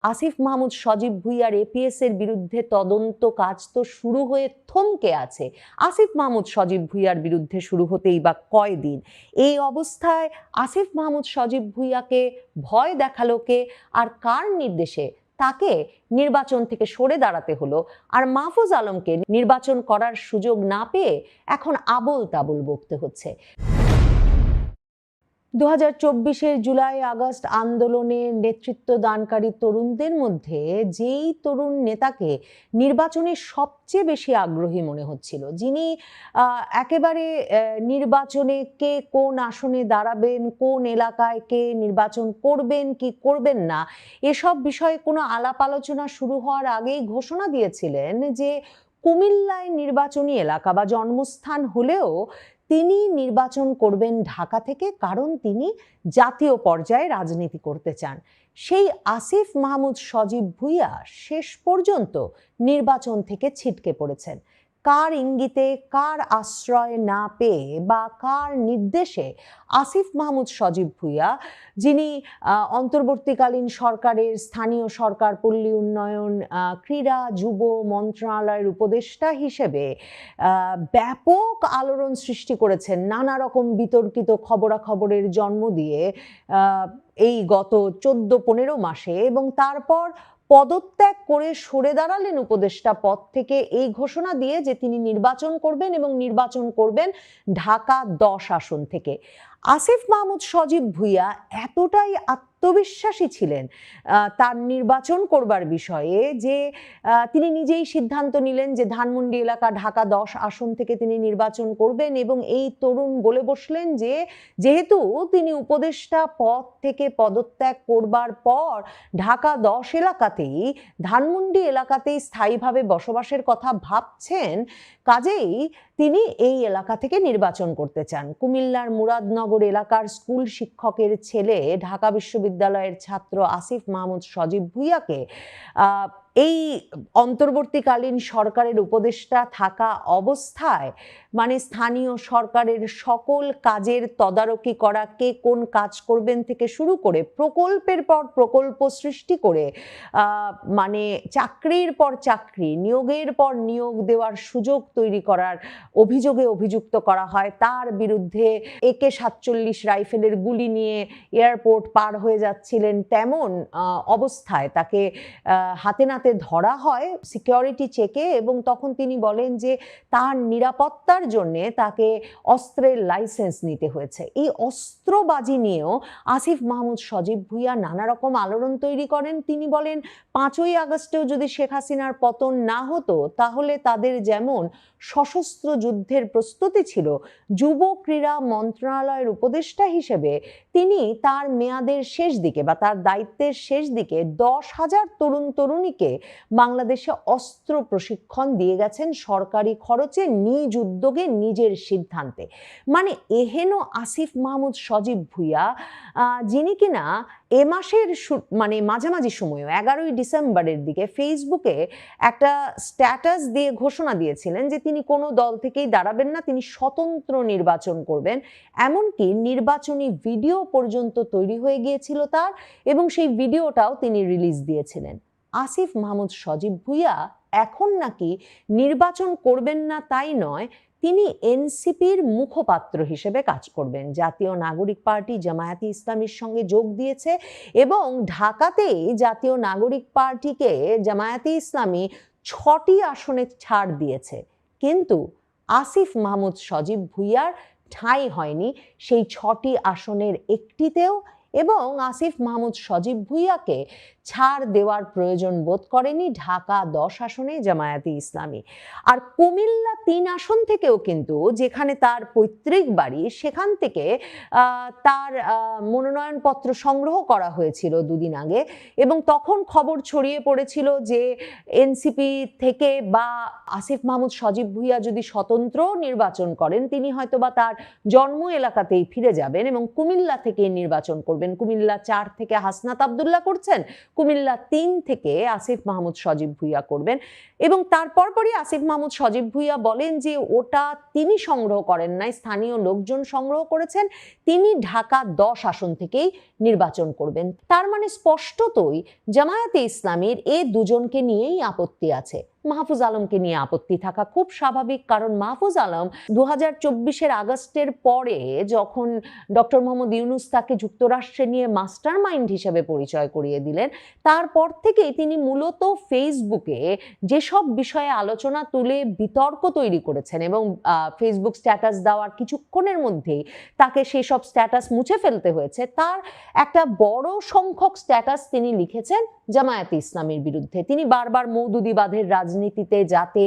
আসিফ মাহমুদ সজীব ভুঁইয়ার APS এর বিরুদ্ধে তদন্ত কাজ তো শুরু হয়ে থমকে আছে। আসিফ মাহমুদ সজীব ভুঁইয়ার বিরুদ্ধে শুরু হতেই বা কয়দিন। এই অবস্থায় আসিফ মাহমুদ সজীব ভুঁইয়াকে ভয় দেখালো কে, আর কার নির্দেশে তাকে নির্বাচন থেকে সরে দাঁড়াতে হলো, আর মাহফুজ আলমকে নির্বাচন করার সুযোগ না পেয়ে এখন আবোল তাবোল বকতে হচ্ছে। 2024-এর জুলাই আগস্ট আন্দোলনে নেতৃত্ব দানকারী তরুণদের মধ্যে যেই তরুণ নেতাকে নির্বাচনে সবচেয়ে বেশি আগ্রহী মনে হচ্ছিল, যিনি একেবারে নির্বাচনে কে কোন আসনে দাঁড়াবেন, কোন এলাকায় কে নির্বাচন করবেন কি করবেন না, এসব বিষয়ে কোনো আলাপ আলোচনা শুরু হওয়ার আগেই ঘোষণা দিয়েছিলেন যে কুমিল্লায় নির্বাচনী এলাকা বা জন্মস্থান হলেও তিনি নির্বাচন করবেন ঢাকা থেকে, কারণ তিনি জাতীয় পর্যায়ে রাজনীতি করতে চান। সেই আসিফ মাহমুদ সজীব ভুঁইয়া শেষ পর্যন্ত নির্বাচন থেকে ছিটকে পড়েছেন। কার ইঙ্গিতে, কার আশ্রয় না পেয়ে বা কার নির্দেশে আসিফ মাহমুদ সজীব ভুঁইয়া, যিনি অন্তর্বর্তীকালীন সরকারের স্থানীয় সরকার, পল্লী উন্নয়ন, ক্রীড়া, যুব মন্ত্রণালয়ের উপদেষ্টা হিসেবে ব্যাপক আলোড়ন সৃষ্টি করেছেন, নানা রকম বিতর্কিত খবরাখবরের জন্ম দিয়ে এই গত 14-15 মাসে, এবং তারপর পদত্যাগ করে সরে দাঁড়ালেন উপদেষ্টা পদ থেকে এই ঘোষণা দিয়ে যে তিনি নির্বাচন করবেন এবং নির্বাচন করবেন ঢাকা 10 আসন থেকে। আসিফ মাহমুদ সজীব ভুঁইয়া এতটাই আত্মবিশ্বাসী ছিলেন তার নির্বাচন করবার বিষয়ে যে তিনি নিজেই সিদ্ধান্ত নিলেন যে ধানমন্ডি এলাকা ঢাকা 10 আসন থেকে তিনি নির্বাচন করবেন, এবং এই তরুণ বলে বসলেন যে যেহেতু তিনি উপদেষ্টা পদ থেকে পদত্যাগ করবার পর ঢাকা 10 এলাকাতেই, ধানমন্ডি এলাকাতেই স্থায়ীভাবে বসবাসের কথা ভাবছেন, কাজেই তিনি এই এলাকা থেকে নির্বাচন করতে চান। কুমিল্লার মুরাদনগর এলাকার স্কুল শিক্ষকের ছেলে ঢাকা বিশ্ববিদ্যালয়ের ছাত্র আসিফ মাহমুদ সজীব ভুঁইয়াকে এই অন্তর্বর্তীকালীন সরকারের উপদেষ্টা থাকা অবস্থায়, মানে স্থানীয় সরকারের সকল কাজের তদারকি করা, কে কোন কাজ করবেন থেকে শুরু করে প্রকল্পের পর প্রকল্প সৃষ্টি করে মানে চাকরির পর চাকরি, নিয়োগের পর নিয়োগ দেওয়ার সুযোগ তৈরি করার অভিযোগে অভিযুক্ত করা হয়। তার বিরুদ্ধে AK-47 রাইফেলের গুলি নিয়ে এয়ারপোর্ট পার হয়ে যাচ্ছিলেন, তেমন অবস্থায় তাকে হাতে নাতে ধরা হয় সিকিউরিটি চেকে, এবং তখন তিনি বলেন যে তার নিরাপত্তার জন্য তাকে অস্ত্রের লাইসেন্স নিতে হয়েছে। এই অস্ত্রবাজি নিয়েও আসিফ মাহমুদ সজীব ভুঁইয়া নানা রকম আলোড়ন তৈরি করেন। তিনি বলেন 5ই আগস্টেও যদি শেখ হাসিনার পতন না হতো তাহলে তাদের যেমন সশস্ত্র যুদ্ধের প্রস্তুতি ছিল, যুব ক্রীড়া মন্ত্রণালয়ের উপদেষ্টা হিসেবে তিনি তার মেয়াদের শেষ দিকে বা তার দায়িত্বের শেষ দিকে 10,000 তরুণ তরুণীকে বাংলাদেশে অস্ত্র প্রশিক্ষণ দিয়ে গেছেন সরকারি খরচে, নিজ উদ্যোগে, নিজের সিদ্ধান্তে। মানে এহেন আসিফ মাহমুদ সজীব ভুঁইয়া, যিনি কিনা এ মাসের মানে মাঝামাঝি সময়ে 11ই ডিসেম্বরের দিকে ফেসবুকে একটা স্ট্যাটাস দিয়ে ঘোষণা দিয়েছিলেন যে তিনি কোনো দল থেকেই দাঁড়াবেন না, তিনি স্বতন্ত্র নির্বাচন করবেন। এমনকি নির্বাচনী ভিডিও পর্যন্ত তৈরি হয়ে গিয়েছিল তার, এবং সেই ভিডিওটাও তিনি রিলিজ দিয়েছিলেন। আসিফ মাহমুদ সজীব ভুঁইয়া এখন নাকি নির্বাচন করবেন না তাই নয়, তিনি এনসিপির মুখপাত্র হিসেবে কাজ করবেন। জাতীয় নাগরিক পার্টি জামায়াতে ইসলামীর সঙ্গে যোগ দিয়েছে, এবং ঢাকাতেই জাতীয় নাগরিক পার্টিকে জামায়াতে ইসলামী 6টি আসনে ছাড় দিয়েছে, কিন্তু আসিফ মাহমুদ সজীব ভুঁইয়ার ঠাঁই হয়নি সেই 6টি আসনের একটিতেও, এবং আসিফ মাহমুদ সজীব ভুঁইয়াকে ছাড় দেওয়ার প্রয়োজন বোধ করেনি ঢাকা 10 আসনে জামায়াতে ইসলামী। আর কুমিল্লা 3 আসন থেকেও কিন্তু, যেখানে তার পৈতৃক বাড়ি, সেখান থেকে তার মনোনয়নপত্র সংগ্রহ করা হয়েছিল দুদিন আগে, এবং তখন খবর ছড়িয়ে পড়েছিল যে এনসিপি থেকে বা আসিফ মাহমুদ সজীব ভুঁইয়া যদি স্বতন্ত্র নির্বাচন করেন তিনি হয়তোবা তার জন্ম এলাকাতেই ফিরে যাবেন এবং কুমিল্লা থেকে নির্বাচন করবেন। করবেন। কুমিল্লা 4 থেকে হাসনাত আব্দুল্লাহ করছেন, কুমিল্লা 3 থেকে আসিফ মাহমুদ সজীব ভুঁইয়া করবেন। এবং তার পরপরই আসিফ মাহমুদ সজীব ভুঁইয়া বলেন যে ওটা তিনি সংগ্রহ করেন নাই, স্থানীয় লোকজন সংগ্রহ করেছেন, তিনি ঢাকা 10 আসন থেকেই নির্বাচন করবেন। তার মানে স্পষ্টতই জামায়াতে ইসলামীর এই দুজনকে নিয়েই আপত্তি আছে। মাহফুজ আলমকে নিয়ে আপত্তি থাকা খুব স্বাভাবিক, কারণ মাহফুজ আলম 2024-এর আগস্টের পরে যখন ডক্টর মোহাম্মদ ইউনূস তাকে যুক্তরাষ্ট্রে নিয়ে মাস্টার মাইন্ড হিসেবে পরিচয় করিয়ে দিলেন, তারপর থেকেই তিনি মূলত ফেসবুকে যেসব বিষয়ে আলোচনা তুলে বিতর্ক তৈরি করেছেন এবং ফেসবুক স্ট্যাটাস দেওয়ার কিছুক্ষণের মধ্যেই তাকে সেই সব স্ট্যাটাস মুছে ফেলতে হয়েছে। তার একটা বড় সংখ্যক স্ট্যাটাস তিনি লিখেছেন জামায়াতে ইসলামীর বিরুদ্ধে। তিনি বারবার মওদুদিবাদের রাজনীতিতে যাতে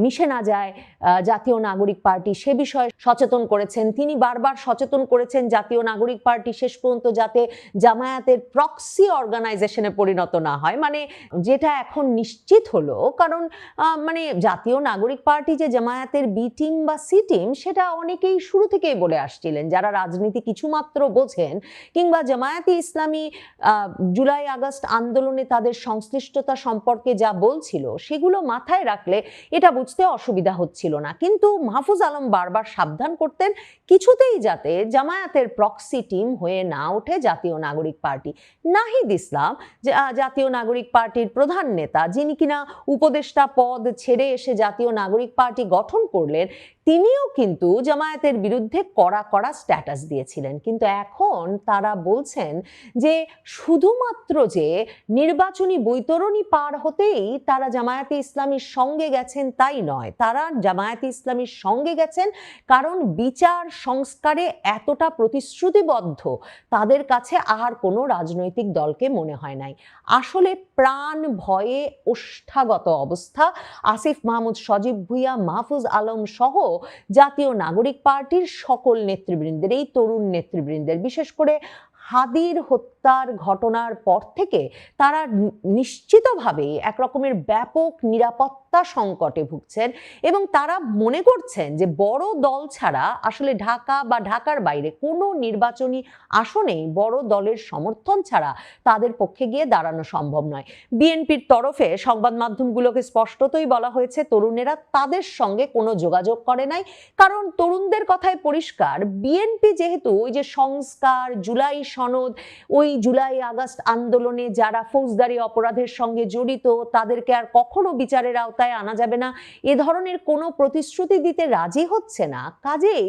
মিশে না যায় জাতীয় নাগরিক পার্টি, সে বিষয়ে সচেতন করেছেন। তিনি বারবার সচেতন করেছেন জাতীয় নাগরিক পার্টি শেষ পর্যন্ত যাতে জামায়াতের প্রক্সি অর্গানাইজেশনে পরিণত না হয়, মানে যেটা এখন নিশ্চিত হলো। কারণ মানে জাতীয় নাগরিক পার্টি যে জামায়াতের বি টিম বা সি টিম, সেটা অনেকেই শুরু থেকেই বলে আসছিলেন, যারা রাজনীতি কিছুমাত্র বোঝেন কিংবা জামায়াতে ইসলামী জুলাই আগস্ট আন্দোলনে তাদের সংশ্লিষ্টতা সম্পর্কে যা বলছিল সেগুলো মাথায় রাখলে এটা বুঝতে অসুবিধা হচ্ছিল না। কিন্তু মাহফুজ আলম বারবার সাবধান করতেন কিছুতেই যাতে জামায়াতের প্রক্সি টিম হয়ে না ওঠে জাতীয় নাগরিক পার্টি। নাহিদ ইসলাম জাতীয় নাগরিক পার্টির প্রধান নেতা, যিনি কিনা উপদেষ্টা পদ ছেড়ে এসে জাতীয় নাগরিক পার্টি গঠন করলেন, তিনিও কিন্তু জামায়াতের বিরুদ্ধে কড়া কড়া স্ট্যাটাস দিয়েছিলেন। কিন্তু এখন তারা বলছেন যে শুধুমাত্র যে নির্বাচনী বৈতরণী পার হতেই তারা জামায়াতে ইসলামীর সঙ্গে গেছেন তাই নয়, তারা জামায়াতে ইসলামীর সঙ্গে গেছেন কারণ বিচার সংস্কারে এতটা প্রতিশ্রুতিবদ্ধ তাদের কাছে আর কোনো রাজনৈতিক দলকে মনে হয় নাই। আসলে প্রাণ ভয়ে ওষ্ঠাগত অবস্থা। আসিফ মাহমুদ সজীব ভুঁইয়া, মাহফুজ আলম সহ জাতীয় নাগরিক পার্টির সকল নেতৃবৃন্দের, এই তরুণ নেতৃবৃন্দের, বিশেষ করে হাদির হত্যার ঘটনার পর থেকে তারা নিশ্চিতভাবে এক রকমের ব্যাপক নিরাপত্তা সংকটে ভুগছেন এবং তারা মনে করছেন যে বড় দল ছাড়া আসলে ঢাকা বা ঢাকার বাইরে কোনো নির্বাচনী আসনেই বড় দলের সমর্থন ছাড়া তাদের পক্ষে গিয়ে দাঁড়ানো সম্ভব নয়। বিএনপির তরফে সংবাদ মাধ্যমগুলোকে স্পষ্টতই বলা হয়েছে তরুণেরা তাদের সঙ্গে কোনো যোগাযোগ করে নাই, কারণ তরুণদের কথায় পরিষ্কার, বিএনপি যেহেতু ওই যে সংস্কার, জুলাই সনদ, ওই জুলাই আগস্ট আন্দোলনে যারা ফৌজদারি অপরাধের সঙ্গে জড়িত তাদেরকে আর কখনো বিচারের আওতায় আনা যাবে না, এ ধরনের কোনো প্রতিশ্রুতি দিতে রাজি হচ্ছে না। কাজেই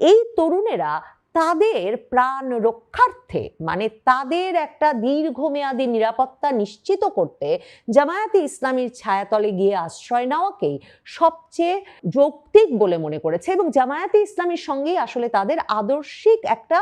এই তরুণেরা তাদের প্রাণ রক্ষার্থে, মানে তাদের একটা দীর্ঘমেয়াদী নিরাপত্তা নিশ্চিত করতে জামায়াতে ইসলামীর ছায়াতলে গিয়ে আশ্রয় নেওয়াকেই সবচেয়ে যৌক্তিক বলে মনে করেছে এবং জামায়াতে ইসলামীর সঙ্গেই আসলে তাদের আদর্শিক একটা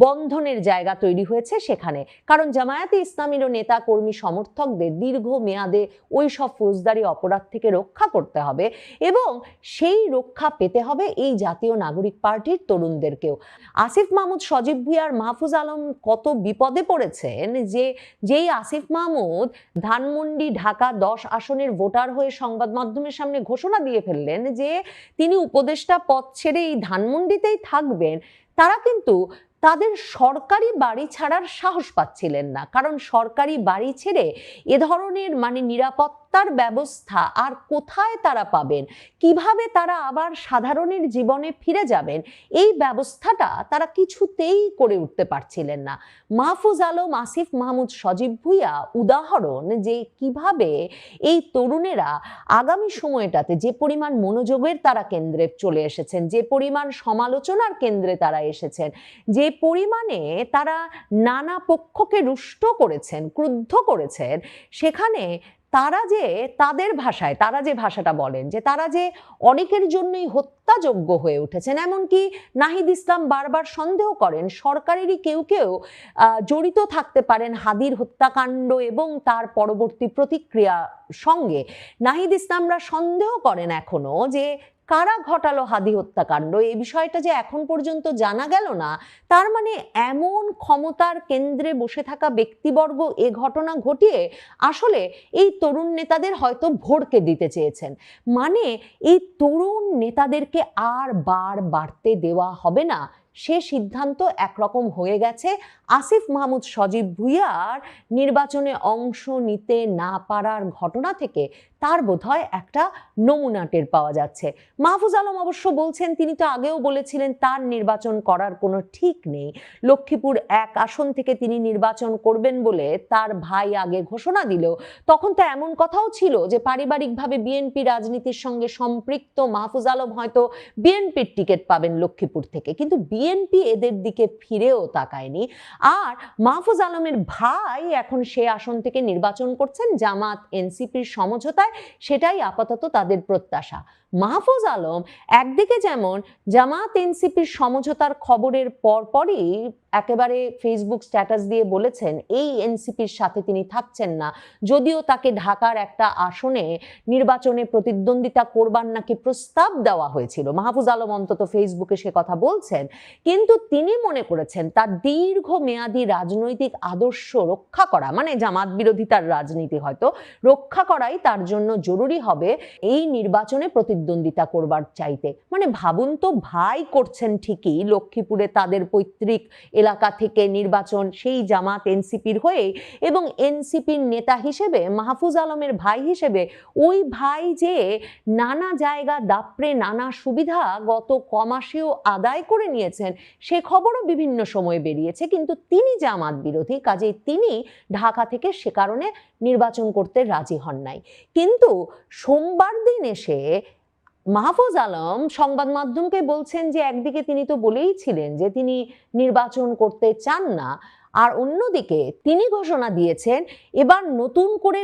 বন্ধনের জায়গা তৈরি হয়েছে সেখানে। কারণ জামায়াতে ইসলামীরও নেতা কর্মী সমর্থকদের দীর্ঘমেয়াদে ওই সব ফৌজদারি অপরাধ থেকে রক্ষা করতে হবে এবং সেই রক্ষা পেতে হবে এই জাতীয় নাগরিক পার্টির তরুণদেরকেও। আসিফ মাহমুদ সজীব ভুঁইয়ার মাহফুজ আলম কত বিপদে পড়েছেন যে যেই আসিফ মাহমুদ ধানমন্ডি ঢাকা 10 আসনের ভোটার হয়ে সংবাদ মাধ্যমের সামনে ঘোষণা দিয়ে ফেললেন যে তিনি উপদেষ্টা পদ ছেড়ে এই ধানমন্ডিতেই থাকবেন, তারা কিন্তু তাদের সরকারি বাড়ি ছাড়ার সাহস পাচ্ছিলেন না। কারণ সরকারি বাড়ি ছেড়ে এ ধরনের মানে নিরাপত্তার ব্যবস্থা আর কোথায় তারা পাবেন, কিভাবে তারা আবার সাধারণের জীবনে ফিরে যাবেন, এই ব্যবস্থাটা তারা কিছুতেই করে উঠতে পারছিলেন না। মাহফুজ আলম, আসিফ মাহমুদ সজীব ভুঁইয়া উদাহরণ যে কিভাবে এই তরুণেরা আগামী সময়টাতে যে পরিমাণ মনোযোগের তারা কেন্দ্রে চলে এসেছেন, যে পরিমাণ সমালোচনার কেন্দ্রে তারা এসেছেন, যে পরিমাণে তারা নানা পক্ষকে রুষ্ট করেছেন, ক্রুদ্ধ করেছেন, সেখানে তারা যে তাদের ভাষায় তারা যে ভাষাটা বলেন যে তারা যে অনেকের জন্যই হত্যাযোগ্য হয়ে উঠেছেন। এমনকি নাহিদ ইসলাম বারবার সন্দেহ করেন সরকারেরই কেউ কেউ জড়িত থাকতে পারেন হাদির হত্যাকাণ্ড এবং তার পরবর্তী প্রতিক্রিয়া সঙ্গে। নাহিদ ইসলামরা সন্দেহ করেন এখনো যে কারা ঘটালো হাদি হত্যাকাণ্ড, এই বিষয়টা যে এখন পর্যন্ত জানা গেল না, তার মানে এমন ক্ষমতার কেন্দ্রে বসে থাকা ব্যক্তিবর্গ এ ঘটনা ঘটিয়ে আসলে এই তরুণ নেতাদের হয়তো ভড়কে দিতে চেয়েছেন। মানে এই তরুণ নেতাদেরকে আর বাড়তে দেওয়া হবে না, সে সিদ্ধান্ত একরকম হয়ে গেছে আসিফ মাহমুদ সজীব ভুঁইয়ার নির্বাচনে অংশ নিতে না পারার ঘটনা থেকে তার বোধহয় একটা নমুনা টের পাওয়া যাচ্ছে। মাহফুজ আলম অবশ্য বলছেন, তিনি তো আগেও বলেছিলেন তার নির্বাচন করার কোনো ঠিক নেই। লক্ষ্মীপুর 1 আসন থেকে তিনি নির্বাচন করবেন বলে তার ভাই আগে ঘোষণা দিলেও তখন তো এমন কথাও ছিল যে পারিবারিকভাবে বিএনপি রাজনীতির সঙ্গে সম্পৃক্ত মাহফুজ আলম হয়তো বিএনপির টিকিট পাবেন লক্ষ্মীপুর থেকে, কিন্তু বিএনপি এদের দিকে ফিরেও তাকায়নি। আর মাহফুজ আলমের ভাই এখন সে আসন থেকে নির্বাচন করছেন জামাত এনসিপির সমঝোতায়, সেটাই আপাতত তাদের প্রত্যাশা। মাহফুজ আলম একদিকে যেমন জামাত এনসিপির সমঝোতার খবরের পরপরই একেবারে ফেসবুক স্ট্যাটাস দিয়ে বলেছেন এই এনসিপির সাথে তিনি থাকছেন না, যদিও তাকে ঢাকার একটা আসনে নির্বাচনে প্রতিদ্বন্দ্বিতা করবার নাকি প্রস্তাব দেওয়া হয়েছিল। মাহফুজ আলম অন্তত ফেসবুকে সে কথা বলছেন, কিন্তু তিনি মনে করেছেন তার দীর্ঘমেয়াদী রাজনৈতিক আদর্শ রক্ষা করা, মানে জামাত বিরোধিতার রাজনীতি হয়তো রক্ষা করাই তার জন্য জরুরি হবে এই নির্বাচনে প্রতিদ্বন্দ্বিতা করবার চাইতে। মানে ভাবুন তো, ভাই করছেন ঠিকই লক্ষ্মীপুরে তাদের পৈতৃক এলাকা থেকে নির্বাচন সেই জামাত এনসিপির হয়ে, এবং এনসিপির নেতা হিসেবে মাহফুজ আলমের ভাই হিসেবে ওই ভাই যে নানা জায়গা দাপড়ে নানা সুবিধা গত কমাসেও আদায় করে নিয়েছেন সে খবরও বিভিন্ন সময় বেরিয়েছে, কিন্তু তিনি জামাত বিরোধী, কাজেই তিনি ঢাকা থেকে সে কারণে নির্বাচন করতে রাজি হন নাই। কিন্তু সোমবার দিন এসে মাহফুজ আলম সংবাদ মাধ্যমকে বলছেন যে একদিকে তিনি তো বলেই ছিলেন যে তিনি নির্বাচন করতে চান না, আর অন্যদিকে তিনি ঘোষণা দিয়েছেন এবার নতুন করে